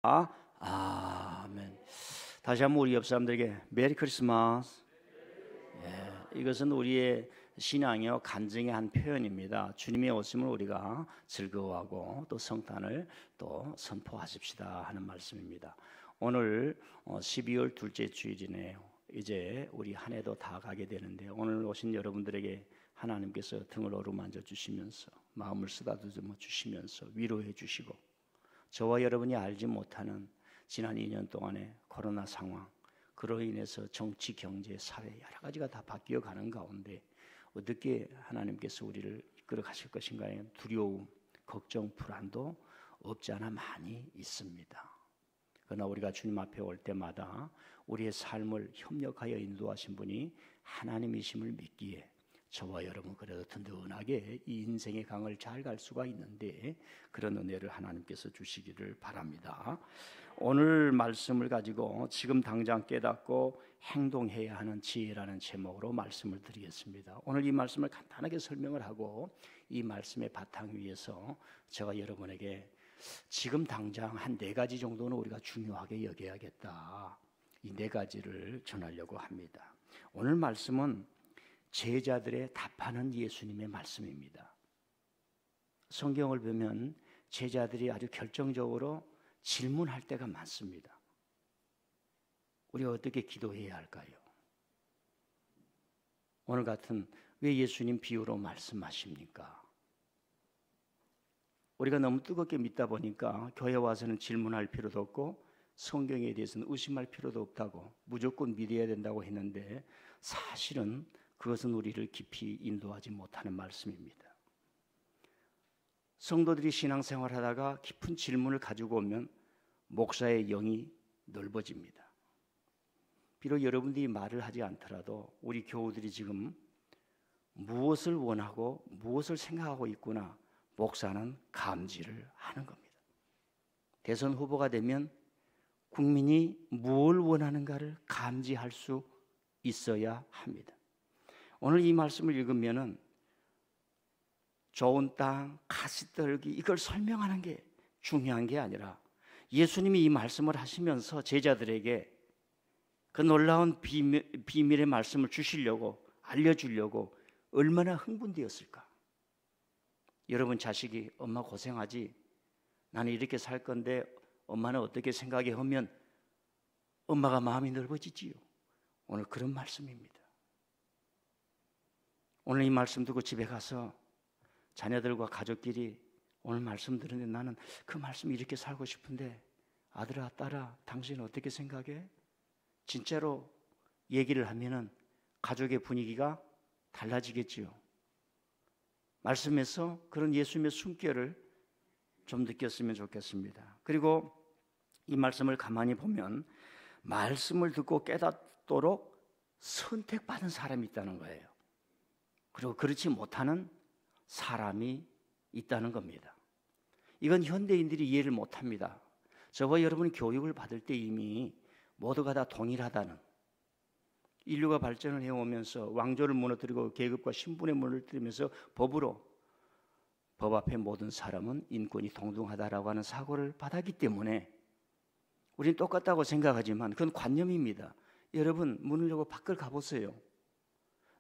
아멘. 다시 한번 우리 옆 사람들에게 메리 크리스마스. 이것은 우리의 신앙의 간증의 한 표현입니다. 주님의 오심을 우리가 즐거워하고 또 성탄을 또 선포하십시다 하는 말씀입니다. 오늘 12월 둘째 주일이네요. 이제 우리 한 해도 다 가게 되는데, 오늘 오신 여러분들에게 하나님께서 등을 어루만져 주시면서 마음을 쓰다듬어 주시면서 위로해 주시고, 저와 여러분이 알지 못하는 지난 2년 동안의 코로나 상황, 그로 인해서 정치, 경제, 사회 여러 가지가 다 바뀌어 가는 가운데 어떻게 하나님께서 우리를 이끌어 가실 것인가에 두려움, 걱정, 불안도 없지 않아 많이 있습니다. 그러나 우리가 주님 앞에 올 때마다 우리의 삶을 협력하여 인도하신 분이 하나님이심을 믿기에 저와 여러분 그래도 든든하게 이 인생의 강을 잘 갈 수가 있는데, 그런 은혜를 하나님께서 주시기를 바랍니다. 오늘 말씀을 가지고 지금 당장 깨닫고 행동해야 하는 지혜라는 제목으로 말씀을 드리겠습니다. 오늘 이 말씀을 간단하게 설명을 하고 이 말씀의 바탕 위에서 제가 여러분에게 지금 당장 한 4가지 정도는 우리가 중요하게 여겨야겠다, 이 4가지를 전하려고 합니다. 오늘 말씀은 제자들의 답하는 예수님의 말씀입니다. 성경을 보면 제자들이 아주 결정적으로 질문할 때가 많습니다. 우리가 어떻게 기도해야 할까요? 오늘 같은 왜 예수님 비유로 말씀하십니까? 우리가 너무 뜨겁게 믿다 보니까 교회 와서는 질문할 필요도 없고 성경에 대해서는 의심할 필요도 없다고, 무조건 믿어야 된다고 했는데, 사실은 그것은 우리를 깊이 인도하지 못하는 말씀입니다. 성도들이 신앙생활하다가 깊은 질문을 가지고 오면 목사의 영이 넓어집니다. 비록 여러분들이 말을 하지 않더라도 우리 교우들이 지금 무엇을 원하고 무엇을 생각하고 있구나, 목사는 감지를 하는 겁니다. 대선 후보가 되면 국민이 무엇을 원하는가를 감지할 수 있어야 합니다. 오늘 이 말씀을 읽으면은 좋은 땅, 가시떨기, 이걸 설명하는 게 중요한 게 아니라 예수님이 이 말씀을 하시면서 제자들에게 그 놀라운 비밀의 말씀을 주시려고, 알려주려고 얼마나 흥분되었을까. 여러분 자식이 엄마 고생하지, 나는 이렇게 살 건데 엄마는 어떻게 생각해 하면 엄마가 마음이 넓어지지요. 오늘 그런 말씀입니다. 오늘 이 말씀 듣고 집에 가서 자녀들과 가족끼리 오늘 말씀 들었는데 나는 그 말씀 이렇게 살고 싶은데 아들아, 딸아, 당신은 어떻게 생각해? 진짜로 얘기를 하면은 가족의 분위기가 달라지겠지요. 말씀에서 그런 예수님의 숨결을 좀 느꼈으면 좋겠습니다. 그리고 이 말씀을 가만히 보면 말씀을 듣고 깨닫도록 선택받은 사람이 있다는 거예요. 그리고 그렇지 못하는 사람이 있다는 겁니다. 이건 현대인들이 이해를 못합니다. 저와 여러분이 교육을 받을 때 이미 모두가 다 동일하다는, 인류가 발전을 해오면서 왕조를 무너뜨리고 계급과 신분의 무너뜨리면서 법으로 법 앞에 모든 사람은 인권이 동등하다라고 하는 사고를 받았기 때문에 우리는 똑같다고 생각하지만 그건 관념입니다. 여러분 문을 열고 밖을 가보세요.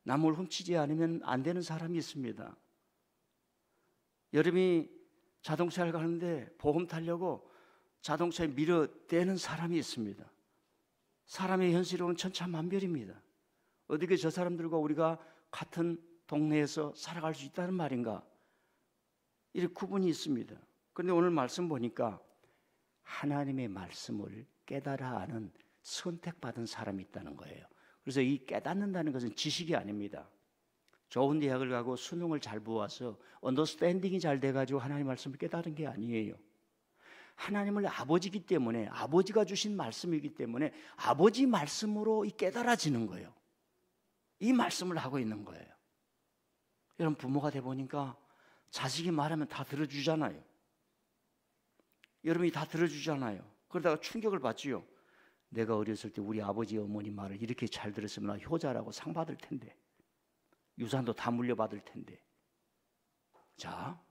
남을 훔치지 않으면 안 되는 사람이 있습니다. 여러분이 자동차를 가는데 보험 타려고 자동차에 밀어대는 사람이 있습니다. 사람의 현실은 천차만별입니다. 어떻게 저 사람들과 우리가 같은 동네에서 살아갈 수 있다는 말인가? 이렇게 구분이 있습니다. 그런데 오늘 말씀 보니까 하나님의 말씀을 깨달아 아는 선택받은 사람이 있다는 거예요. 그래서 이 깨닫는다는 것은 지식이 아닙니다. 좋은 대학을 가고 수능을 잘 보아서 언더스탠딩이 잘 돼가지고 하나님의 말씀을 깨달은 게 아니에요. 하나님을 아버지이기 때문에, 아버지가 주신 말씀이기 때문에 아버지 말씀으로 이 깨달아지는 거예요. 이 말씀을 하고 있는 거예요. 여러분 부모가 돼 보니까 자식이 말하면 다 들어주잖아요. 여러분이 다 들어주잖아요. 그러다가 충격을 받지요. 내가 어렸을 때 우리 아버지 어머니 말을 이렇게 잘 들었으면 나 효자라고 상 받을 텐데, 유산도 다 물려받을 텐데. 자,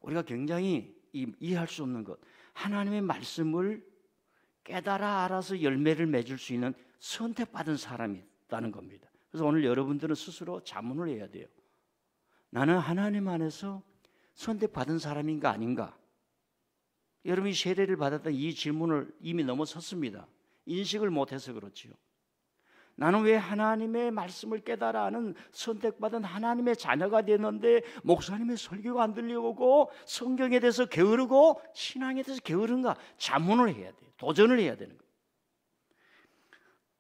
우리가 굉장히 이해할 수 없는 것, 하나님의 말씀을 깨달아 알아서 열매를 맺을 수 있는 선택받은 사람이 있다는 겁니다. 그래서 오늘 여러분들은 스스로 자문을 해야 돼요. 나는 하나님 안에서 선택받은 사람인가 아닌가? 여러분이 세례를 받았던 이 질문을 이미 넘어섰습니다. 인식을 못해서 그렇지요. 나는 왜 하나님의 말씀을 깨달아 아는 선택받은 하나님의 자녀가 됐는데 목사님의 설교가 안 들려오고 성경에 대해서 게으르고 신앙에 대해서 게으른가? 자문을 해야 돼요. 도전을 해야 되는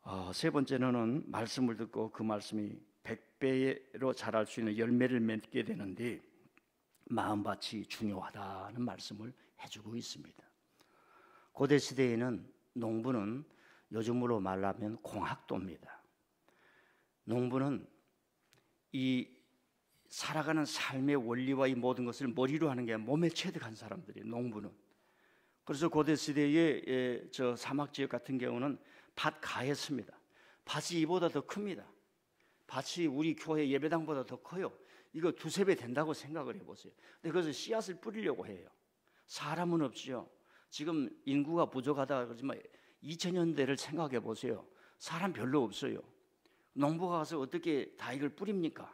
거예요. 세 번째는 말씀을 듣고 그 말씀이 100배로 자랄 수 있는 열매를 맺게 되는데 마음밭이 중요하다는 말씀을 해주고 있습니다. 고대 시대에는 농부는 요즘으로 말하면 공학도입니다. 농부는 이 살아가는 삶의 원리와 이 모든 것을 머리로 하는 게 몸에 체득한 사람들이에요. 농부는. 그래서 고대 시대의 저 사막 지역 같은 경우는 밭 가했습니다. 밭이 이보다 더 큽니다. 밭이 우리 교회 예배당보다 더 커요. 이거 두세 배 된다고 생각을 해보세요. 근데 그래서 씨앗을 뿌리려고 해요. 사람은 없죠. 지금 인구가 부족하다 그러지만 2000년대를 생각해 보세요. 사람 별로 없어요. 농부가 가서 어떻게 다 이걸 뿌립니까?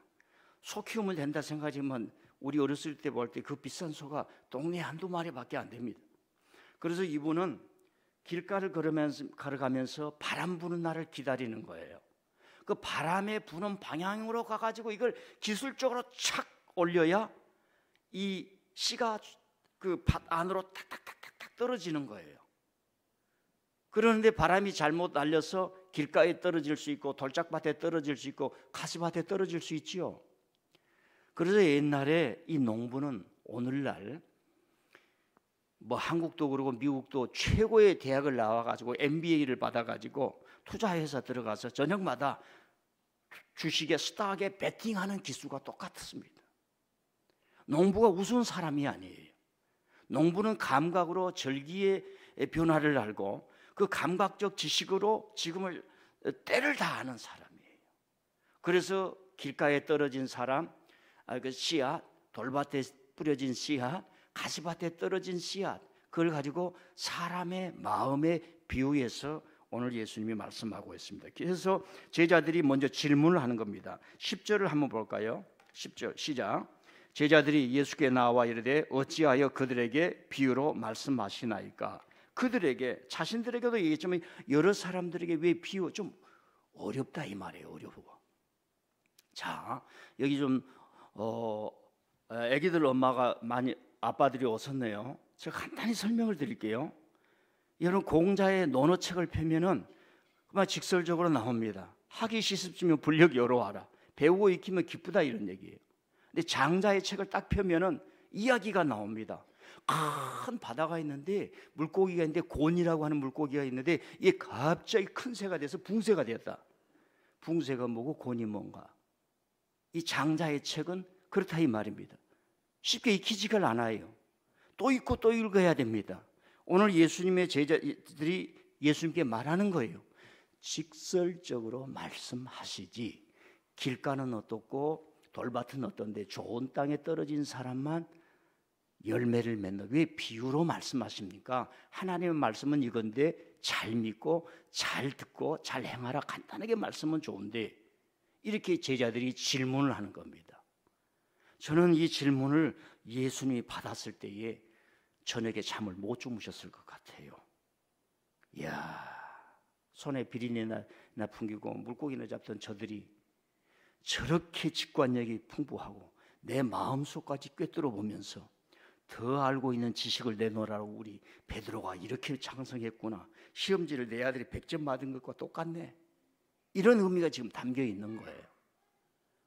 소 키우면 된다 생각하지만 우리 어렸을 때 볼 때 그 비싼 소가 동네에 한두 마리밖에 안 됩니다. 그래서 이분은 길가를 걸어가면서 바람 부는 날을 기다리는 거예요. 그 바람에 부는 방향으로 가가지고 이걸 기술적으로 착 올려야 이 씨가 그 밭 안으로 탁탁탁탁 떨어지는 거예요. 그런데 바람이 잘못 날려서 길가에 떨어질 수 있고 돌짝밭에 떨어질 수 있고 가시밭에 떨어질 수 있지요. 그래서 옛날에 이 농부는 오늘날 뭐 한국도 그러고 미국도 최고의 대학을 나와가지고 MBA를 받아가지고 투자회사 들어가서 저녁마다 주식에 스탁에 베팅하는 기수가 똑같습니다. 농부가 우스운 사람이 아니에요. 농부는 감각으로 절기의 변화를 알고 그 감각적 지식으로 지금을 때를 다 아는 사람이에요. 그래서 길가에 떨어진 사람, 그 씨앗, 돌밭에 뿌려진 씨앗, 가시밭에 떨어진 씨앗, 그걸 가지고 사람의 마음에 비유해서 오늘 예수님이 말씀하고 있습니다. 그래서 제자들이 먼저 질문을 하는 겁니다. 10절을 한번 볼까요? 10절 시작. 제자들이 예수께 나와 이르되 어찌하여 그들에게 비유로 말씀하시나이까? 그들에게, 자신들에게도 얘기했지만 여러 사람들에게 왜 비유, 좀 어렵다 이 말이에요. 어려워. 자, 여기 좀 애기들 엄마가 많이 아빠들이 오셨네요. 제가 간단히 설명을 드릴게요. 여러분 공자의 논어책을 펴면은 그만 직설적으로 나옵니다. 하기 시습지면 불력 여로하라. 배우고 익히면 기쁘다 이런 얘기예요. 근데 장자의 책을 딱 펴면은 이야기가 나옵니다. 큰 바다가 있는데 물고기가 있는데 곤이라고 하는 물고기가 있는데 이게 갑자기 큰 새가 돼서 붕새가 되었다. 붕새가 뭐고 곤이 뭔가. 이 장자의 책은 그렇다 이 말입니다. 쉽게 익히지가 않아요. 또 읽고 또 읽어야 됩니다. 오늘 예수님의 제자들이 예수님께 말하는 거예요. 직설적으로 말씀하시지. 길가는 어떻고 돌밭은 어떤데 좋은 땅에 떨어진 사람만 열매를 맺는, 왜 비유로 말씀하십니까? 하나님의 말씀은 이건데 잘 믿고 잘 듣고 잘 행하라. 간단하게 말씀은 좋은데 이렇게 제자들이 질문을 하는 겁니다. 저는 이 질문을 예수님이 받았을 때에 저녁에 잠을 못 주무셨을 것 같아요. 이야, 손에 비린내나 풍기고 물고기나 잡던 저들이 저렇게 직관력이 풍부하고 내 마음속까지 꿰뚫어 보면서 더 알고 있는 지식을 내놓으라고 우리 베드로가 이렇게 장성했구나. 시험지를 내 아들이 100점 맞은 것과 똑같네. 이런 의미가 지금 담겨 있는 거예요.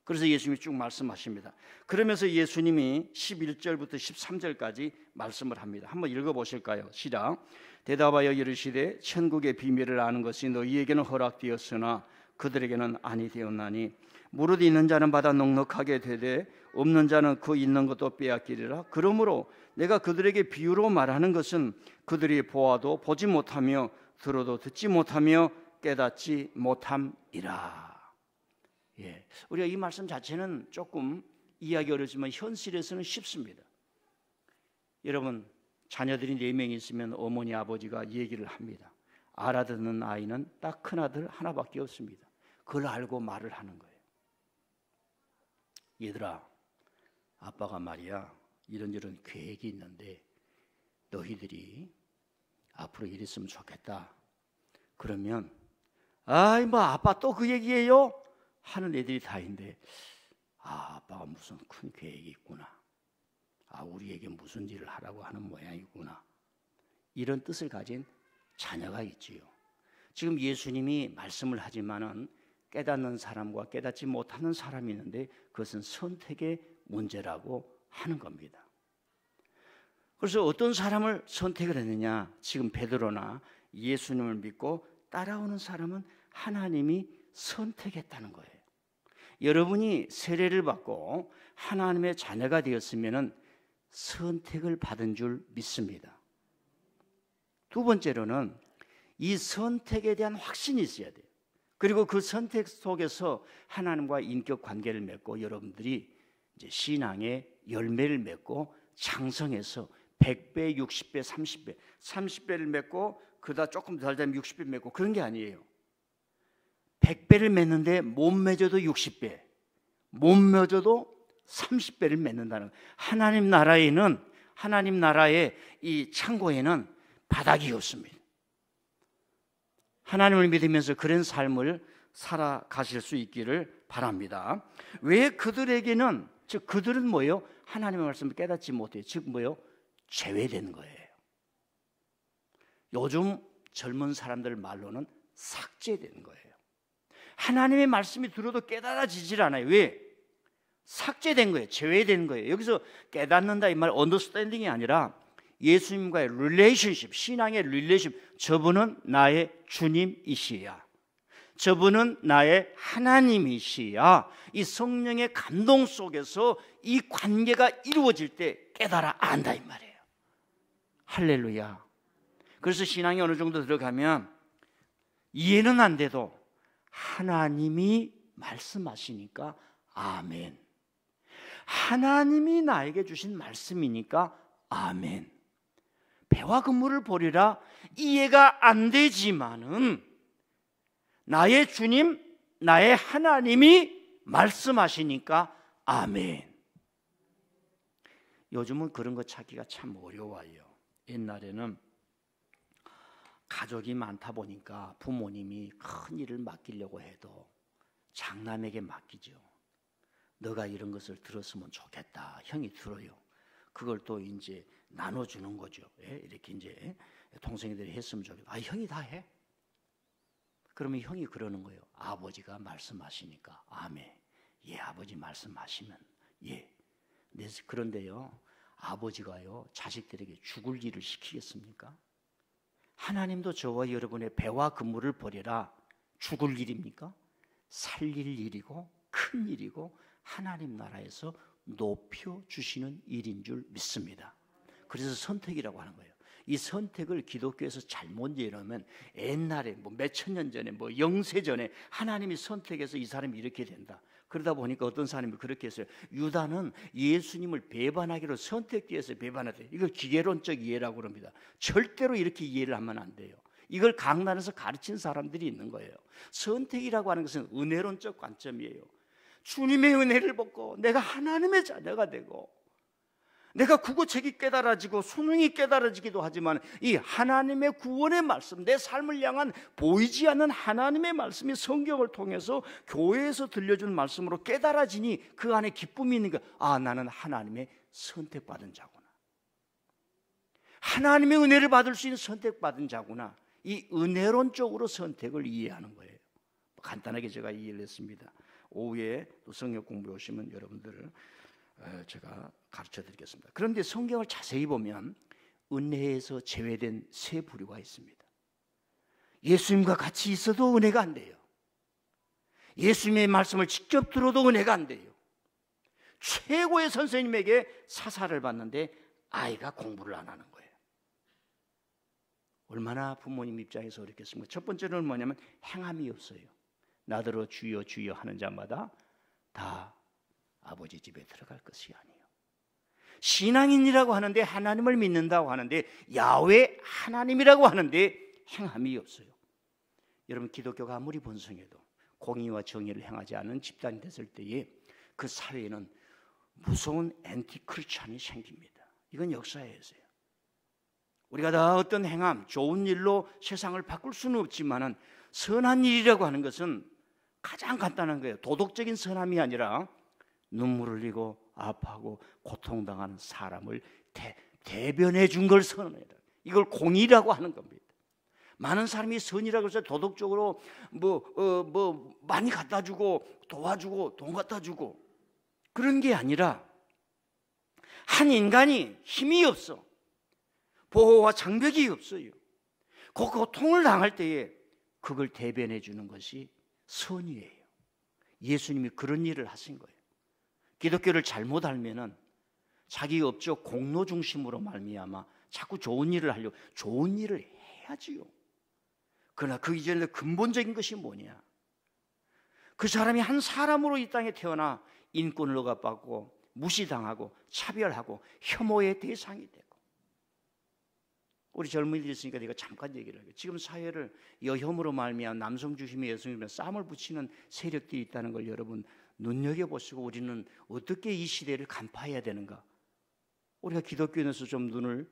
그래서 예수님이 쭉 말씀하십니다. 그러면서 예수님이 11절부터 13절까지 말씀을 합니다. 한번 읽어보실까요? 시작. 대답하여 이르시되 천국의 비밀을 아는 것이 너희에게는 허락되었으나 그들에게는 아니 되었나니 무릇 있는 자는 받아 넉넉하게 되되 없는 자는 그 있는 것도 빼앗기리라. 그러므로 내가 그들에게 비유로 말하는 것은 그들이 보아도 보지 못하며 들어도 듣지 못하며 깨닫지 못함이라. 예, 우리가 이 말씀 자체는 조금 이해하기 어렵지만 현실에서는 쉽습니다. 여러분 자녀들이 4명 있으면 어머니 아버지가 얘기를 합니다. 알아듣는 아이는 딱 큰 아들 하나밖에 없습니다. 그걸 알고 말을 하는 거예요. 얘들아, 아빠가 말이야 이런저런 계획이 있는데 너희들이 앞으로 이랬으면 좋겠다. 그러면 아이 뭐 아빠 또 그 얘기예요? 하는 애들이 다인데 아빠가 무슨 큰 계획이 있구나. 우리에게 무슨 일을 하라고 하는 모양이구나. 이런 뜻을 가진 자녀가 있지요. 지금 예수님이 말씀을 하지만은 깨닫는 사람과 깨닫지 못하는 사람이 있는데 그것은 선택의 문제라고 하는 겁니다. 그래서 어떤 사람을 선택을 했느냐? 지금 베드로나 예수님을 믿고 따라오는 사람은 하나님이 선택했다는 거예요. 여러분이 세례를 받고 하나님의 자녀가 되었으면은 선택을 받은 줄 믿습니다. 두 번째로는 이 선택에 대한 확신이 있어야 돼요. 그리고 그 선택 속에서 하나님과 인격 관계를 맺고 여러분들이 이제 신앙의 열매를 맺고 장성해서 100배, 60배, 30배, 30배를 맺고 그러다 조금 더 되면 60배 맺고 그런 게 아니에요. 100배를 맺는데 못 맺어도 60배, 못 맺어도 30배를 맺는다는 거예요. 하나님 나라의 이 창고에는 바닥이 없습니다. 하나님을 믿으면서 그런 삶을 살아가실 수 있기를 바랍니다. 왜 그들에게는, 즉 그들은 뭐예요? 하나님의 말씀을 깨닫지 못해요. 즉 뭐예요? 제외되는 거예요. 요즘 젊은 사람들 말로는 삭제되는 거예요. 하나님의 말씀이 들어도 깨달아지질 않아요. 왜? 삭제된 거예요. 제외된 거예요. 여기서 깨닫는다 이 말 언더스탠딩이 아니라 예수님과의 릴레이션십, 신앙의 릴레이션십. 저분은 나의 주님이시야. 저분은 나의 하나님이시야. 이 성령의 감동 속에서 이 관계가 이루어질 때 깨달아 안다 이 말이에요. 할렐루야. 그래서 신앙이 어느 정도 들어가면 이해는 안 돼도 하나님이 말씀하시니까 아멘. 하나님이 나에게 주신 말씀이니까 아멘. 배와 근무를 보리라 이해가 안 되지만은 나의 주님, 나의 하나님이 말씀하시니까 아멘. 요즘은 그런 거 찾기가 참 어려워요. 옛날에는 가족이 많다 보니까 부모님이 큰 일을 맡기려고 해도 장남에게 맡기죠. 너가 이런 것을 들었으면 좋겠다. 형이 들어요. 그걸 또 이제 나눠주는 거죠. 이렇게 이제 동생들이 했으면 좋겠다. 형이 다 해. 그러면 형이 그러는 거예요. 아버지가 말씀하시니까 아멘. 예, 아버지 말씀하시면 예. 그런데요, 아버지가요 자식들에게 죽을 일을 시키겠습니까? 하나님도 저와 여러분의 배와 근무를 버려라 죽을 일입니까? 살릴 일이고 큰 일이고 하나님 나라에서 높여주시는 일인 줄 믿습니다. 그래서 선택이라고 하는 거예요. 이 선택을 기독교에서 잘못 이해하면 옛날에 뭐 몇천 년 전에 뭐 영세 전에 하나님이 선택해서 이 사람이 이렇게 된다. 그러다 보니까 어떤 사람이 그렇게 했어요. 유다는 예수님을 배반하기로 선택되어서 배반하대. 이걸 기계론적 이해라고 합니다. 절대로 이렇게 이해를 하면 안 돼요. 이걸 강단에서 가르친 사람들이 있는 거예요. 선택이라고 하는 것은 은혜론적 관점이에요. 주님의 은혜를 받고 내가 하나님의 자녀가 되고 내가 국어책이 깨달아지고 수능이 깨달아지기도 하지만 이 하나님의 구원의 말씀, 내 삶을 향한 보이지 않는 하나님의 말씀이 성경을 통해서 교회에서 들려준 말씀으로 깨달아지니 그 안에 기쁨이 있는 거야. 나는 하나님의 선택받은 자구나. 하나님의 은혜를 받을 수 있는 선택받은 자구나. 이 은혜론적으로 선택을 이해하는 거예요. 간단하게 제가 이해를 했습니다. 오후에 또 성경 공부해 오시면 여러분들 제가 가르쳐 드리겠습니다. 그런데 성경을 자세히 보면 은혜에서 제외된 세 부류가 있습니다. 예수님과 같이 있어도 은혜가 안 돼요. 예수님의 말씀을 직접 들어도 은혜가 안 돼요. 최고의 선생님에게 사사를 받는데 아이가 공부를 안 하는 거예요. 얼마나 부모님 입장에서 어렵겠습니까? 첫 번째는 뭐냐면 행함이 없어요. 나더러 주여 주여 하는 자마다 다 아버지 집에 들어갈 것이 아니에요. 신앙인이라고 하는데 하나님을 믿는다고 하는데 야훼 하나님이라고 하는데 행함이 없어요. 여러분, 기독교가 아무리 번성해도 공의와 정의를 행하지 않은 집단이 됐을 때에 그 사회에는 무서운 앤티크리스찬이 생깁니다. 이건 역사에서요. 우리가 다 어떤 행함, 좋은 일로 세상을 바꿀 수는 없지만은 선한 일이라고 하는 것은 가장 간단한 거예요. 도덕적인 선함이 아니라 눈물 흘리고 아파하고 고통당하는 사람을 대변해 준 걸 선언해라. 이걸 공의라고 하는 겁니다. 많은 사람이 선이라고 해서 도덕적으로 많이 갖다 주고 도와주고 돈 갖다 주고 그런 게 아니라 한 인간이 힘이 없어. 보호와 장벽이 없어요. 그 고통을 당할 때에 그걸 대변해 주는 것이 선이에요. 예수님이 그런 일을 하신 거예요. 기독교를 잘못 알면은 자기 업적 공로 중심으로 말미암아 자꾸 좋은 일을 하려고 좋은 일을 해야지요. 그러나 그 이전에 근본적인 것이 뭐냐? 그 사람이 한 사람으로 이 땅에 태어나 인권을 억압받고 무시당하고 차별하고 혐오의 대상이 되고, 우리 젊은이들이 있으니까 내가 잠깐 얘기를 해요. 지금 사회를 여혐으로 말미암아 남성 중심의 여성 중심의 싸움을 붙이는 세력들이 있다는 걸 여러분 눈여겨보시고 우리는 어떻게 이 시대를 간파해야 되는가? 우리가 기독교인으로서 좀 눈을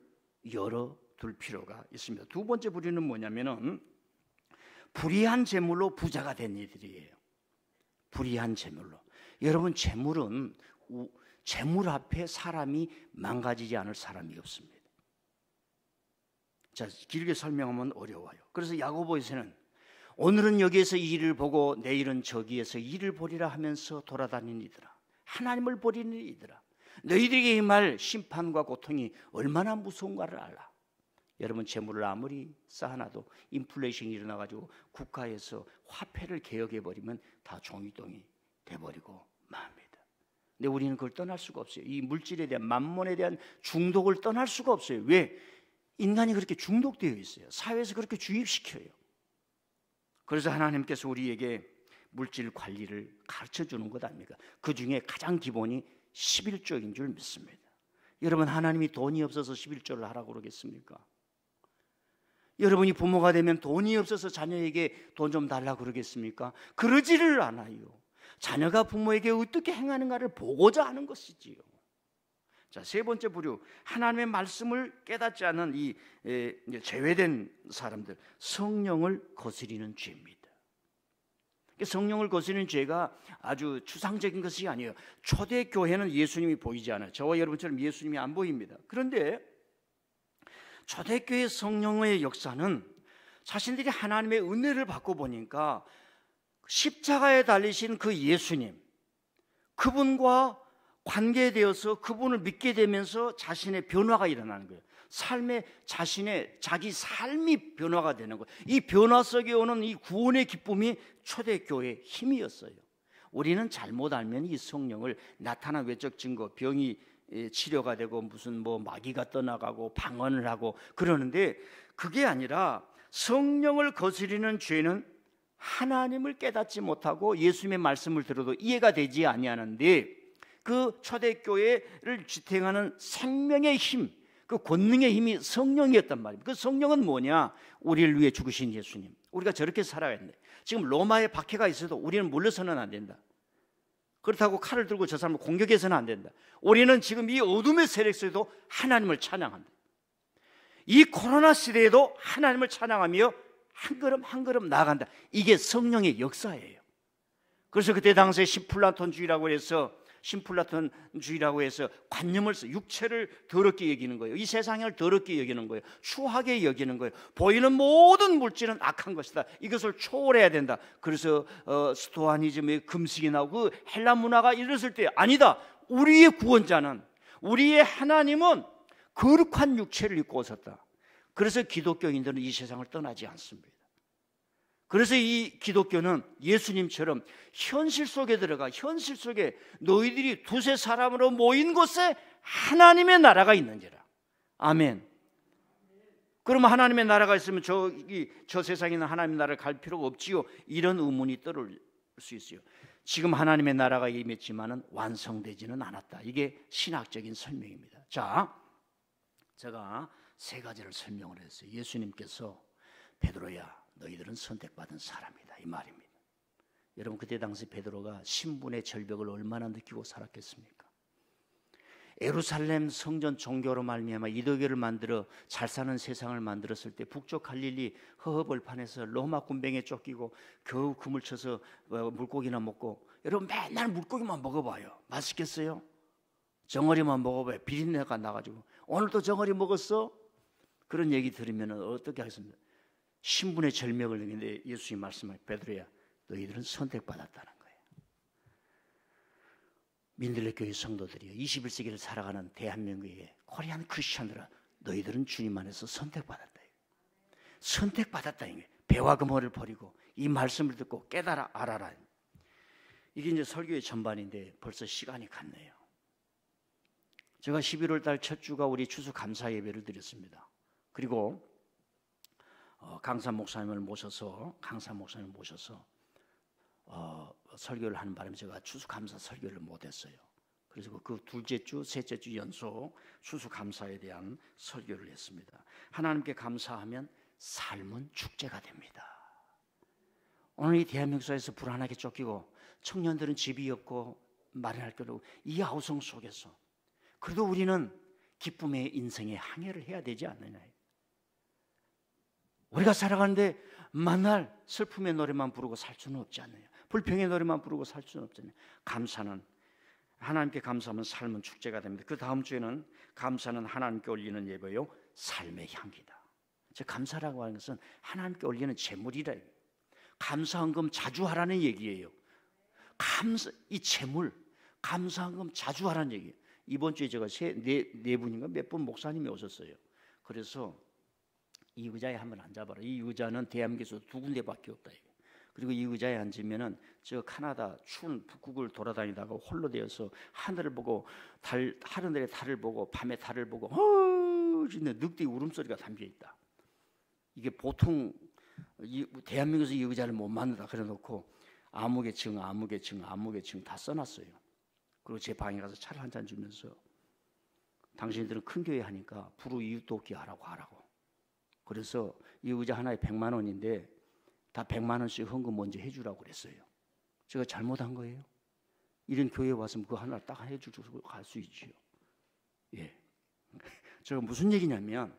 열어둘 필요가 있습니다. 두 번째 부류는 뭐냐면은 불의한 재물로 부자가 된 이들이에요. 불의한 재물로. 여러분, 재물은 재물 앞에 사람이 망가지지 않을 사람이 없습니다. 자, 길게 설명하면 어려워요. 그래서 야고보에서는 오늘은 여기에서 이 일을 보고 내일은 저기에서 이 일을 보리라 하면서 돌아다니는 이들아, 하나님을 버리는 이들아, 너희들에게 임할 심판과 고통이 얼마나 무서운가를 알라. 여러분, 재물을 아무리 쌓아놔도 인플레이션이 일어나가지고 국가에서 화폐를 개혁해버리면 다 종이동이 돼버리고 맙니다. 근데 우리는 그걸 떠날 수가 없어요. 이 물질에 대한 만몬에 대한 중독을 떠날 수가 없어요. 왜? 인간이 그렇게 중독되어 있어요. 사회에서 그렇게 주입시켜요. 그래서 하나님께서 우리에게 물질 관리를 가르쳐주는 것 아닙니까? 그 중에 가장 기본이 11조인 줄 믿습니다. 여러분, 하나님이 돈이 없어서 11조를 하라고 그러겠습니까? 여러분이 부모가 되면 돈이 없어서 자녀에게 돈 좀 달라고 그러겠습니까? 그러지를 않아요. 자녀가 부모에게 어떻게 행하는가를 보고자 하는 것이지요. 자, 세 번째 부류, 하나님의 말씀을 깨닫지 않은 이 제외된 사람들, 성령을 거스리는 죄입니다. 성령을 거스리는 죄가 아주 추상적인 것이 아니에요. 초대교회는 예수님이 보이지 않아요. 저와 여러분처럼 예수님이 안 보입니다. 그런데 초대교회 성령의 역사는 자신들이 하나님의 은혜를 받고 보니까 십자가에 달리신 그 예수님, 그분과 관계되어서 그분을 믿게 되면서 자신의 변화가 일어나는 거예요. 자기 삶이 변화가 되는 거예요. 이 변화 속에 오는 이 구원의 기쁨이 초대교회의 힘이었어요. 우리는 잘못 알면 이 성령을 나타난 외적 증거, 병이 치료가 되고 무슨 마귀가 떠나가고 방언을 하고 그러는데, 그게 아니라 성령을 거스리는 죄는 하나님을 깨닫지 못하고 예수님의 말씀을 들어도 이해가 되지 아니하는데, 그 초대교회를 지탱하는 생명의 힘, 그 권능의 힘이 성령이었단 말입니다. 그 성령은 뭐냐? 우리를 위해 죽으신 예수님. 우리가 저렇게 살아야 했는데, 지금 로마에 박해가 있어도 우리는 물러서는 안 된다. 그렇다고 칼을 들고 저 사람을 공격해서는 안 된다. 우리는 지금 이 어둠의 세력 속에도 하나님을 찬양한다. 이 코로나 시대에도 하나님을 찬양하며 한 걸음 한 걸음 나아간다. 이게 성령의 역사예요. 그래서 그때 당시에 신플라톤주의라고 해서 관념을 써, 육체를 더럽게 여기는 거예요. 이 세상을 더럽게 여기는 거예요. 추하게 여기는 거예요. 보이는 모든 물질은 악한 것이다. 이것을 초월해야 된다. 그래서 스토아니즘의 금식이 나오고 그 헬라 문화가 이랬을 때, 아니다, 우리의 구원자는, 우리의 하나님은 거룩한 육체를 입고 오셨다. 그래서 기독교인들은 이 세상을 떠나지 않습니다. 그래서 이 기독교는 예수님처럼 현실 속에 들어가, 현실 속에 너희들이 두세 사람으로 모인 곳에 하나님의 나라가 있는지라. 아멘. 그러면 하나님의 나라가 있으면 저 세상에 있는 하나님의 나라를 갈 필요가 없지요. 이런 의문이 떠올 수 있어요. 지금 하나님의 나라가 임했지만은 완성되지는 않았다. 이게 신학적인 설명입니다. 자, 제가 세 가지를 설명을 했어요. 예수님께서 베드로야, 너희들은 선택받은 사람이다, 이 말입니다. 여러분, 그때 당시 베드로가 신분의 절벽을 얼마나 느끼고 살았겠습니까? 예루살렘 성전 종교로 말미암아 이도교를 만들어 잘 사는 세상을 만들었을 때 북쪽 갈릴리 허허벌판에서 로마 군병에 쫓기고 겨우 그물 쳐서 물고기나 먹고, 여러분 맨날 물고기만 먹어봐요. 맛있겠어요? 정어리만 먹어봐요. 비린내가 나가지고 오늘도 정어리 먹었어? 그런 얘기 들으면 어떻게 하겠습니까? 신분의 절벽을 느끼는데 예수님 말씀하시고, 베드로야, 너희들은 선택받았다는 거예요. 민들레 교회 성도들이요, 21세기를 살아가는 대한민국의 코리안 크리스천들아, 너희들은 주님 안에서 선택받았다. 선택받았다. 배와 금호를 버리고 이 말씀을 듣고 깨달아 알아라. 이게 이제 설교의 전반인데 벌써 시간이 갔네요. 제가 11월 달 첫 주가 우리 추수 감사 예배를 드렸습니다. 그리고 강산 목사님을 모셔서 설교를 하는 바람에 제가 추수감사 설교를 못했어요. 그래서 그 둘째 주, 셋째 주 연속 추수감사에 대한 설교를 했습니다. 하나님께 감사하면 삶은 축제가 됩니다. 오늘 이 대한민국에서 불안하게 쫓기고 청년들은 집이 없고 마련할 것 없고 이 아우성 속에서 그래도 우리는 기쁨의 인생의 항해를 해야 되지 않느냐. 우리가 살아가는데 만날 슬픔의 노래만 부르고 살 수는 없지 않느냐. 불평의 노래만 부르고 살 수는 없잖아요. 감사는, 하나님께 감사하면 삶은 축제가 됩니다. 그 다음 주에는 감사는 하나님께 올리는 예배요, 삶의 향기다. 즉 감사라고 하는 것은 하나님께 올리는 제물이라. 감사헌금 자주 하라는 얘기예요. 이 제물, 감사헌금 자주 하라는 얘기예요. 이번 주에 제가 네 분인가 몇 분 목사님이 오셨어요. 그래서 이 의자에 한번 앉아봐라. 이 의자는 대한민국에서 2군데밖에 없다. 그리고 이 의자에 앉으면은 저 카나다 추운 북극을 돌아다니다가 홀로 되어서 하늘을 보고 하늘의 달을 보고 밤에 달을 보고 진짜 늑대 울음소리가 담겨 있다. 이게 보통 대한민국에서 이 의자를 못 만든다 그래놓고 아무개층 다 써놨어요. 그리고 제 방에 가서 차를 한 잔 주면서 당신들은 큰 교회 하니까 불우 이웃 돕기 하라고. 그래서 이 의자 하나에 100만 원인데 다 100만 원씩 헌금 먼저 해주라고 그랬어요. 제가 잘못한 거예요? 이런 교회에 와서 그거 하나 딱 해주고 갈 수 있지요. 예. 제가 무슨 얘기냐면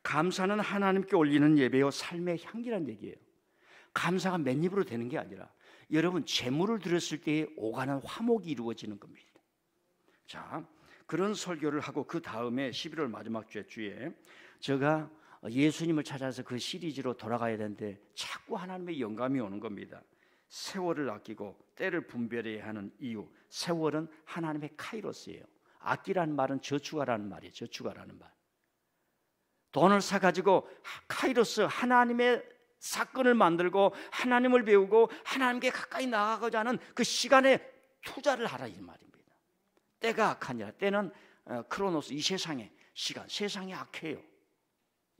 감사는 하나님께 올리는 예배요 삶의 향기란 얘기예요. 감사가 맨입으로 되는 게 아니라 여러분 제물을 드렸을 때에 오가는 화목이 이루어지는 겁니다. 자, 그런 설교를 하고 그 다음에 11월 마지막 주에 제가 예수님을 찾아서 그 시리즈로 돌아가야 되는데 자꾸 하나님의 영감이 오는 겁니다. 세월을 아끼고 때를 분별해야 하는 이유. 세월은 하나님의 카이로스예요. 아끼라는 말은 저축하라는 말이에요. 저축하라는 말. 돈을 사가지고 카이로스, 하나님의 사건을 만들고 하나님을 배우고 하나님께 가까이 나아가고자 하는 그 시간에 투자를 하라 이 말입니다. 때가 악하니라. 때는 크로노스, 이 세상의 시간, 세상이 악해요.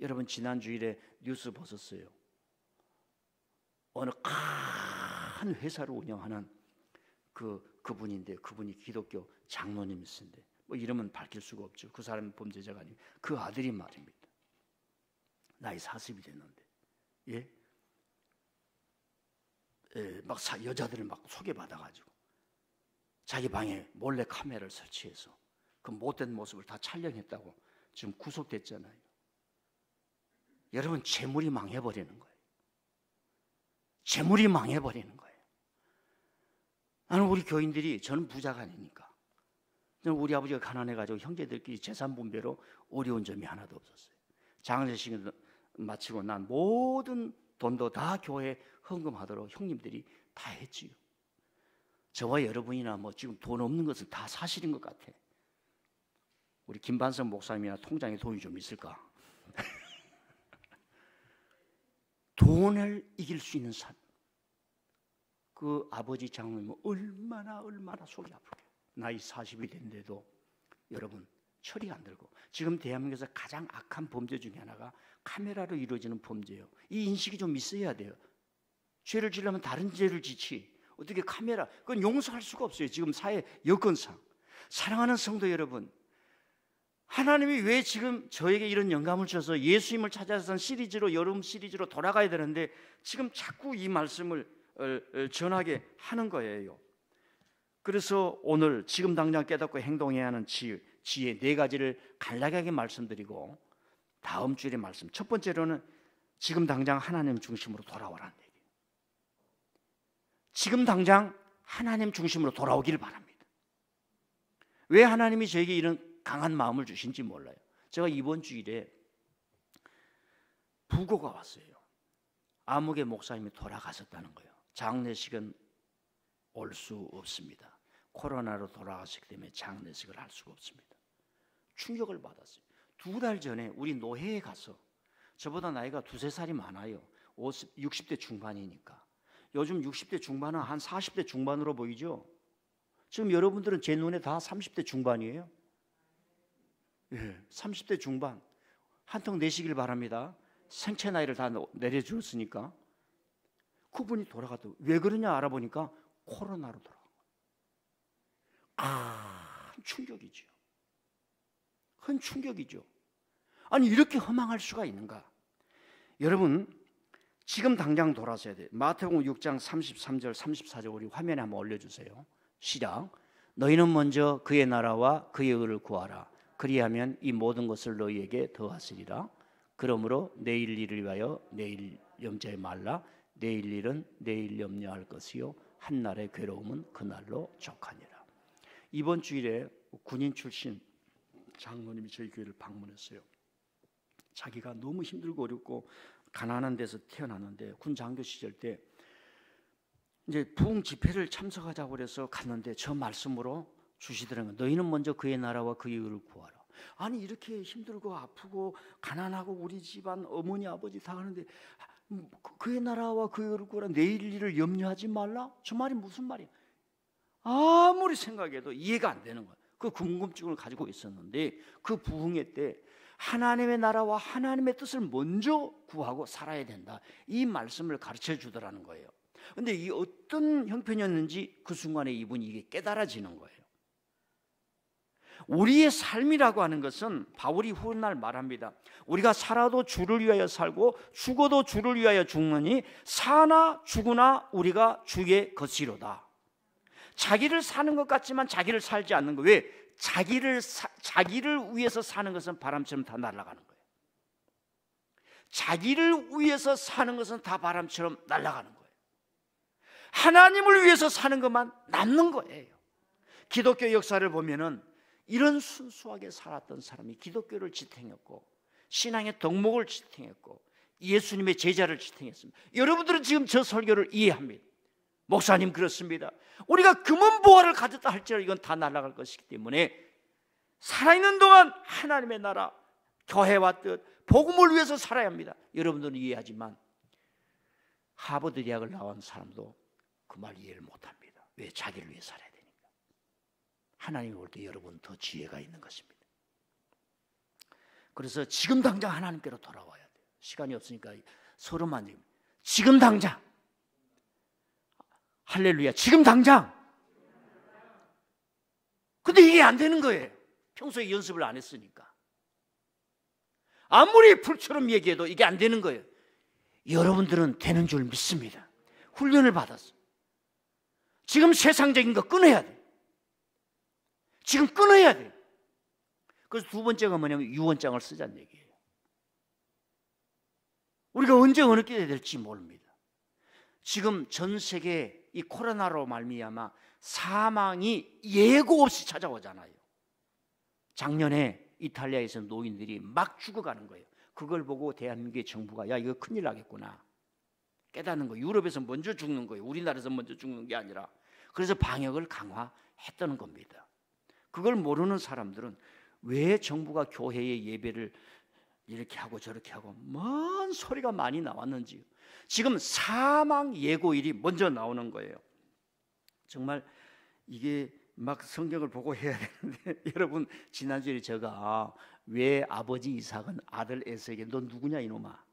여러분 지난 주일에 뉴스 보셨어요? 어느 큰 회사를 운영하는 그분인데 그분이 기독교 장로님이신데 뭐 이름은 밝힐 수가 없죠. 그 사람은 범죄자가 아니고 그 아들이 말입니다. 나이 40이 됐는데 막 여자들을 막 소개받아가지고 자기 방에 몰래 카메라를 설치해서 그 못된 모습을 다 촬영했다고 지금 구속됐잖아요. 여러분 재물이 망해버리는 거예요. 재물이 망해버리는 거예요. 나는 우리 교인들이, 저는 부자가 아니니까, 저는 우리 아버지가 가난해가지고 형제들끼리 재산 분배로 어려운 점이 하나도 없었어요. 장례식을 마치고 난 모든 돈도 다 교회에 헌금하도록 형님들이 다 했지요. 저와 여러분이나 뭐 지금 돈 없는 것은 다 사실인 것 같아. 우리 김반석 목사님이나 통장에 돈이 좀 있을까? 돈을 이길 수 있는 삶. 그 아버지 장로님은 얼마나 속이 아프게. 나이 40이 됐는데도 여러분 철이 안 들고, 지금 대한민국에서 가장 악한 범죄 중에 하나가 카메라로 이루어지는 범죄예요. 이 인식이 좀 있어야 돼요. 죄를 지려면 다른 죄를 지지 어떻게 카메라, 그건 용서할 수가 없어요. 지금 사회 여건상. 사랑하는 성도 여러분, 하나님이 왜 지금 저에게 이런 영감을 주셔서 예수님을 찾아서 시리즈로, 여름 시리즈로 돌아가야 되는데 지금 자꾸 이 말씀을 전하게 하는 거예요. 그래서 오늘 지금 당장 깨닫고 행동해야 하는 지혜 네 가지를 간략하게 말씀드리고, 다음 주일의 말씀 첫 번째로는 지금 당장 하나님 중심으로 돌아오라는 얘기예요. 지금 당장 하나님 중심으로 돌아오기를 바랍니다. 왜 하나님이 저에게 이런 강한 마음을 주신지 몰라요. 제가 이번 주일에 부고가 왔어요. 아무개 목사님이 돌아가셨다는 거예요. 장례식은 올 수 없습니다. 코로나로 돌아가셨기 때문에 장례식을 할 수가 없습니다. 충격을 받았어요. 2달 전에 우리 노회에 가서, 저보다 나이가 2-3살이 많아요. 60대 중반이니까. 요즘 60대 중반은 한 40대 중반으로 보이죠? 지금 여러분들은 제 눈에 다 30대 중반이에요. 예, 30대 중반. 한턱 내시길 바랍니다. 생체 나이를 다 내려주었으니까. 그분이 돌아갔다고. 왜 그러냐 알아보니까 코로나로 돌아간 거예요. 큰 충격이죠. 큰 충격이죠. 아니, 이렇게 허망할 수가 있는가? 여러분, 지금 당장 돌아서야 돼요. 마태복음 6장 33절 34절 우리 화면에 한번 올려주세요. 시작. 너희는 먼저 그의 나라와 그의 의를 구하라. 그리하면 이 모든 것을 너희에게 더하시리라. 그러므로 내일 일을 위하여 내일 염려하지 말라. 내일 일은 내일 염려할 것이요 한날의 괴로움은 그날로 족하니라. 이번 주일에 군인 출신 장로님이 저희 교회를 방문했어요. 자기가 너무 힘들고 어렵고 가난한 데서 태어났는데 군 장교 시절 때 이제 부흥 집회를 참석하자고 그래서 갔는데 저 말씀으로 주시더라고요. 너희는 먼저 그의 나라와 그의 의를 구하라. 아니, 이렇게 힘들고 아프고 가난하고 우리 집안 어머니 아버지 다 하는데 그의 나라와 그의 의를 구하라. 내일 일을 염려하지 말라? 저 말이 무슨 말이야? 아무리 생각해도 이해가 안 되는 거야. 그 궁금증을 가지고 있었는데 그 부흥회 때 하나님의 나라와 하나님의 뜻을 먼저 구하고 살아야 된다, 이 말씀을 가르쳐 주더라는 거예요. 그런데 이 어떤 형편이었는지 그 순간에 이분이 이게 깨달아지는 거예요. 우리의 삶이라고 하는 것은 바울이 훗날 말합니다. 우리가 살아도 주를 위하여 살고 죽어도 주를 위하여 죽느니 사나 죽으나 우리가 주의 것이로다. 자기를 사는 것 같지만 자기를 살지 않는 거예요. 왜? 자기를 위해서 사는 것은 바람처럼 다 날아가는 거예요. 자기를 위해서 사는 것은 다 바람처럼 날아가는 거예요. 하나님을 위해서 사는 것만 남는 거예요. 기독교 역사를 보면은 이런 순수하게 살았던 사람이 기독교를 지탱했고 신앙의 덕목을 지탱했고 예수님의 제자를 지탱했습니다. 여러분들은 지금 저 설교를 이해합니다. 목사님, 그렇습니다. 우리가 금은보화를 가졌다 할지라도 이건 다 날아갈 것이기 때문에 살아있는 동안 하나님의 나라, 교회와 뜻, 복음을 위해서 살아야 합니다. 여러분들은 이해하지만 하버드 대학을 나온 사람도 그 말 이해를 못합니다. 왜? 자기를 위해 살아야 되니까. 하나님이 볼 때 여러분 더 지혜가 있는 것입니다. 그래서 지금 당장 하나님께로 돌아와야 돼요. 시간이 없으니까 서로만 지금 당장, 할렐루야, 지금 당장. 근데 이게 안 되는 거예요. 평소에 연습을 안 했으니까. 아무리 불처럼 얘기해도 이게 안 되는 거예요. 여러분들은 되는 줄 믿습니다. 훈련을 받았어. 지금 세상적인 거 끊어야 돼. 지금 끊어야 돼. 그래서 두 번째가 뭐냐면 유언장을 쓰자는 얘기예요. 우리가 언제 어느 게 될지 모릅니다. 지금 전 세계 이 코로나로 말미암아 사망이 예고 없이 찾아오잖아요. 작년에 이탈리아에서 노인들이 막 죽어가는 거예요. 그걸 보고 대한민국의 정부가 야, 이거 큰일 나겠구나 깨닫는 거예요. 유럽에서 먼저 죽는 거예요. 우리나라에서 먼저 죽는 게 아니라. 그래서 방역을 강화했다는 겁니다. 그걸 모르는 사람들은 왜 정부가 교회의 예배를 이렇게 하고 저렇게 하고 뭔 소리가 많이 나왔는지. 지금 사망 예고일이 먼저 나오는 거예요. 정말 이게 막 성경을 보고 해야 되는데 여러분, 지난주에 제가 왜 아버지 이삭은 아들 에서에게 너 누구냐 이놈아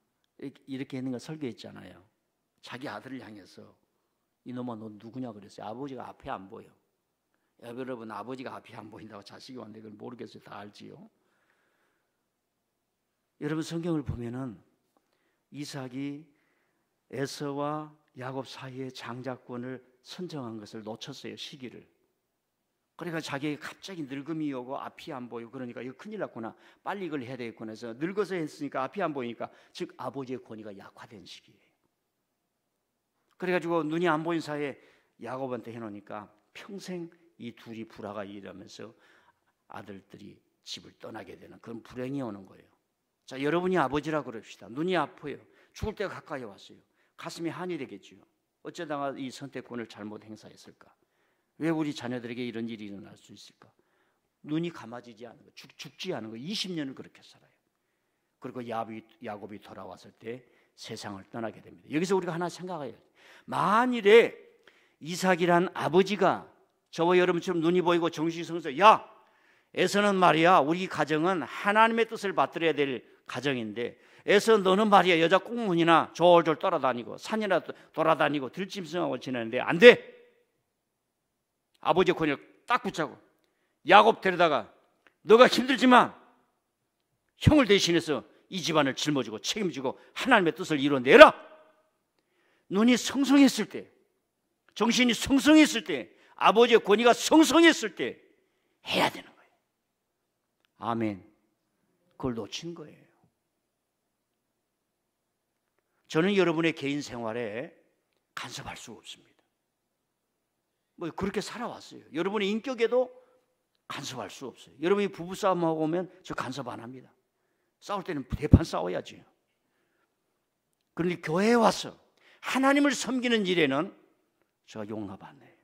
이렇게 했는 거 설교했잖아요. 자기 아들을 향해서 이놈아 너 누구냐 그랬어요. 아버지가 앞에 안 보여. 여러분, 아버지가 앞이 안 보인다고 자식이 왔는데 그걸 모르겠어요. 다 알지요. 여러분 성경을 보면은 이삭이 에서와 야곱 사이의 장자권을 선정한 것을 놓쳤어요. 시기를. 그러니까 자기가 갑자기 늙음이 오고 앞이 안 보이고, 그러니까 이거 큰일 났구나, 빨리 이걸 해야 되겠구나 해서 늙어서 했으니까 앞이 안 보이니까, 즉 아버지의 권위가 약화된 시기예요. 그래가지고 눈이 안 보인 사이에 야곱한테 해놓으니까 평생 이 둘이 불화가 일어나면서 아들들이 집을 떠나게 되는 그런 불행이 오는 거예요. 자, 여러분이 아버지라 그럽시다. 눈이 아파요. 죽을 때가 가까이 왔어요. 가슴이 한이 되겠죠. 어쩌다가 이 선택권을 잘못 행사했을까? 왜 우리 자녀들에게 이런 일이 일어날 수 있을까? 눈이 감아지지 않은 거, 죽지 않은 거, 20년을 그렇게 살아요. 그리고 야곱이 돌아왔을 때 세상을 떠나게 됩니다. 여기서 우리가 하나 생각해요. 만일에 이삭이란 아버지가 저와 여러분처럼 눈이 보이고 정신이 성서, 야, 에서는 말이야, 우리 가정은 하나님의 뜻을 받들어야 될 가정인데, 에서 너는 말이야, 여자 꽁문이나 졸졸 돌아다니고 산이나 돌아다니고 들짐승하고 지내는데 안 돼. 아버지의 권위를 딱 붙잡고 야곱 데려다가 너가 힘들지만 형을 대신해서 이 집안을 짊어지고 책임지고 하나님의 뜻을 이뤄내라. 눈이 성성했을 때, 정신이 성성했을 때, 아버지의 권위가 성성했을 때 해야 되는 거예요. 아멘. 그걸 놓친 거예요. 저는 여러분의 개인 생활에 간섭할 수 없습니다. 뭐 그렇게 살아왔어요. 여러분의 인격에도 간섭할 수 없어요. 여러분이 부부싸움하고 오면 저 간섭 안 합니다. 싸울 때는 대판 싸워야지. 그런데 교회에 와서 하나님을 섬기는 일에는 제가 용납 안 해요.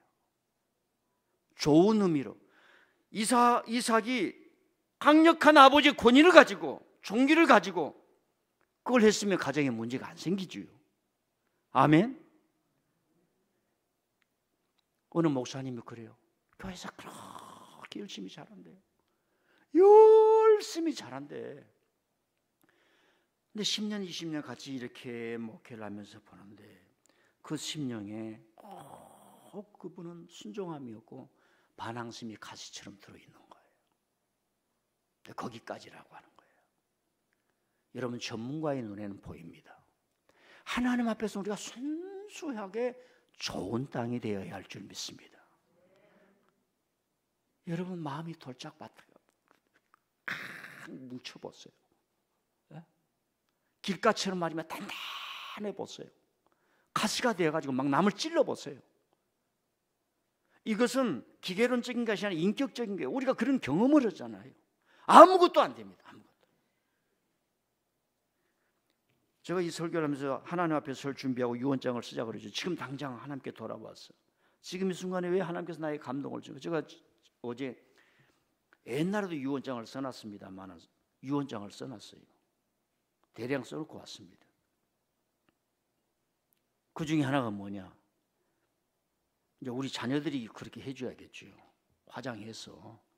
좋은 의미로 이삭이 강력한 아버지의 권위를 가지고 종기를 가지고 그걸 했으면 가정에 문제가 안 생기지요. 아멘. 어느 목사님이 그래요. 교회에서 그렇게 열심히 잘한대. 열심히 잘한대. 근데 10년, 20년 같이 이렇게 목회를 하면서 보는데 그 심령에 꼭 그분은 순종함이었고 반항심이 가시처럼 들어있는 거예요. 거기까지라고 하는 거예요. 여러분, 전문가의 눈에는 보입니다. 하나님 앞에서 우리가 순수하게 좋은 땅이 되어야 할 줄 믿습니다. 여러분, 마음이 돌짝밭 뭉쳐보세요. 네? 길가처럼 말이면 단단해 보세요. 가시가 되어가지고 막 남을 찔러보세요. 이것은 기계론적인 것이 아니라 인격적인 거예요. 우리가 그런 경험을 하잖아요. 아무것도 안 됩니다. 아무것도. 제가 이 설교를 하면서 하나님 앞에 설 준비하고 유언장을 쓰자 그러죠. 지금 당장 하나님께 돌아왔어. 지금 이 순간에 왜 하나님께서 나에게 감동을 주고. 제가 어제 옛날에도 유언장을 써놨습니다만 유언장을 써놨어요. 대량 써놓고 왔습니다. 그 중에 하나가 뭐냐, 이제 우리 자녀들이 그렇게 해줘야겠죠. 화장해서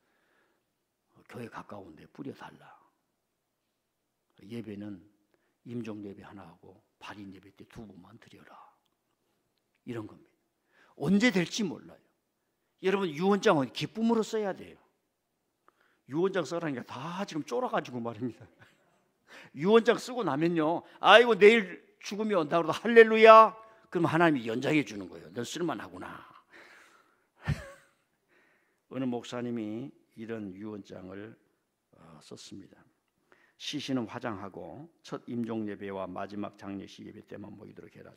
교회 가까운 데 뿌려달라. 예배는 임종 예배 하나 하고 발인 예배 때 2번만 드려라. 이런 겁니다. 언제 될지 몰라요. 여러분, 유언장은 기쁨으로 써야 돼요. 유언장 써라니까 다 지금 쫄아가지고 말입니다. 유언장 쓰고 나면요, 아이고 내일 죽음이 온다고 해도 할렐루야. 그럼 하나님이 연장해 주는 거예요. 넌 쓸만하구나. 어느 목사님이 이런 유언장을 썼습니다. 시신은 화장하고 첫 임종 예배와 마지막 장례식 예배 때만 모이도록 해라.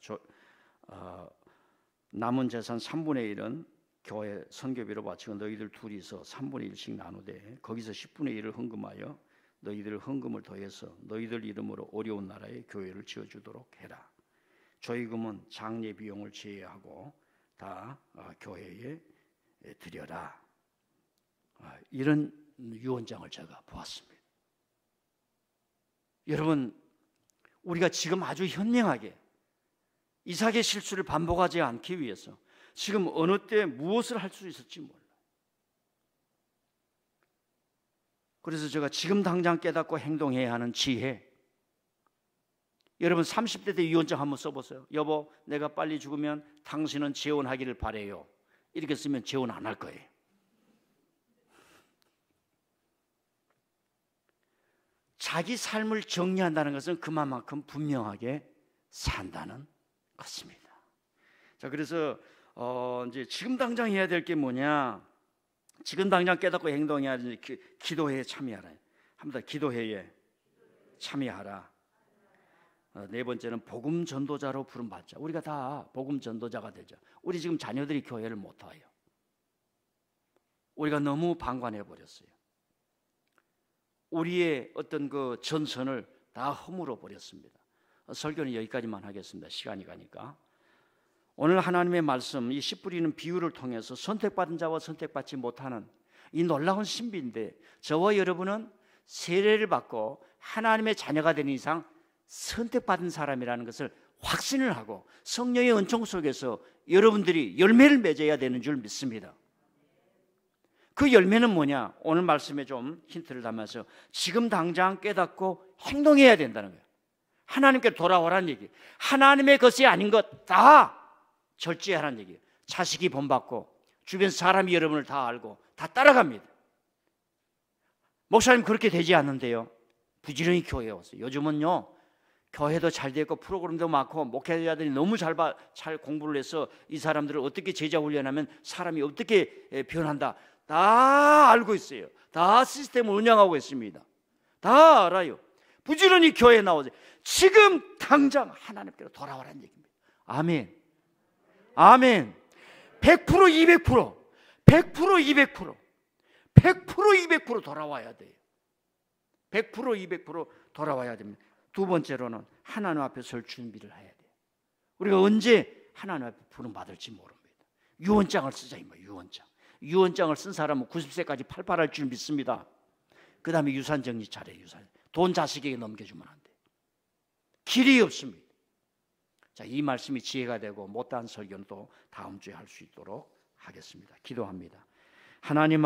남은 재산 3분의 1은 교회 선교비로 바치고 너희들 둘이서 3분의 1씩 나누되 거기서 10분의 1을 헌금하여 너희들 헌금을 더해서 너희들 이름으로 어려운 나라에 교회를 지어주도록 해라. 조의금은 장례 비용을 제외하고 다 교회에 드려라. 이런 유언장을 제가 보았습니다. 여러분, 우리가 지금 아주 현명하게 이삭의 실수를 반복하지 않기 위해서 지금 어느 때 무엇을 할 수 있을지 몰라요. 그래서 제가 지금 당장 깨닫고 행동해야 하는 지혜, 여러분 30대 때 유언장 한번 써보세요. 여보, 내가 빨리 죽으면 당신은 재혼하기를 바래요. 이렇게 쓰면 재혼 안 할 거예요. 자기 삶을 정리한다는 것은 그만큼 분명하게 산다는 것입니다. 자, 그래서 이제 지금 당장 해야 될 게 뭐냐? 지금 당장 깨닫고 행동해야 되는 기도회에 참여하라. 합니다. 기도회에 참여하라. 네 번째는 복음 전도자로 부름 받자. 우리가 다 복음 전도자가 되죠. 우리 지금 자녀들이 교회를 못 와요. 우리가 너무 방관해 버렸어요. 우리의 어떤 그 전선을 다 허물어 버렸습니다. 설교는 여기까지만 하겠습니다. 시간이 가니까. 오늘 하나님의 말씀, 이 씨 뿌리는 비유를 통해서 선택받은 자와 선택받지 못하는 이 놀라운 신비인데, 저와 여러분은 세례를 받고 하나님의 자녀가 되는 이상 선택받은 사람이라는 것을 확신을 하고 성령의 은총 속에서 여러분들이 열매를 맺어야 되는 줄 믿습니다. 그 열매는 뭐냐? 오늘 말씀에 좀 힌트를 담아서 지금 당장 깨닫고 행동해야 된다는 거예요. 하나님께 돌아오라는 얘기. 하나님의 것이 아닌 것 다 절제하라는 얘기예요. 자식이 본받고 주변 사람이 여러분을 다 알고 다 따라갑니다. 목사님 그렇게 되지 않는데요. 부지런히 교회에 왔어요. 요즘은요, 교회도 잘 되고 프로그램도 많고 목회자들이 너무 잘 공부를 해서 이 사람들을 어떻게 제자 훈련하면 사람이 어떻게 변한다 다 알고 있어요. 다 시스템을 운영하고 있습니다. 다 알아요. 부지런히 교회에 나오세요. 지금 당장 하나님께로 돌아오라는 얘기입니다. 아멘. 아멘. 100% 200% 100% 200% 돌아와야 돼요. 100% 200% 돌아와야 됩니다. 두 번째로는 하나님 앞에 설 준비를 해야 돼요. 우리가 언제 하나님 앞에 부름 받을지 모릅니다. 유언장을 쓰자 이 말이에요. 유언장을 쓴 사람은 90세까지 팔팔할 줄 믿습니다. 그 다음에 유산 정리 잘해요. 돈 자식에게 넘겨주면 안 돼요. 길이 없습니다. 자, 이 말씀이 지혜가 되고 못다한 설교는 또 다음 주에 할 수 있도록 하겠습니다. 기도합니다. 하나님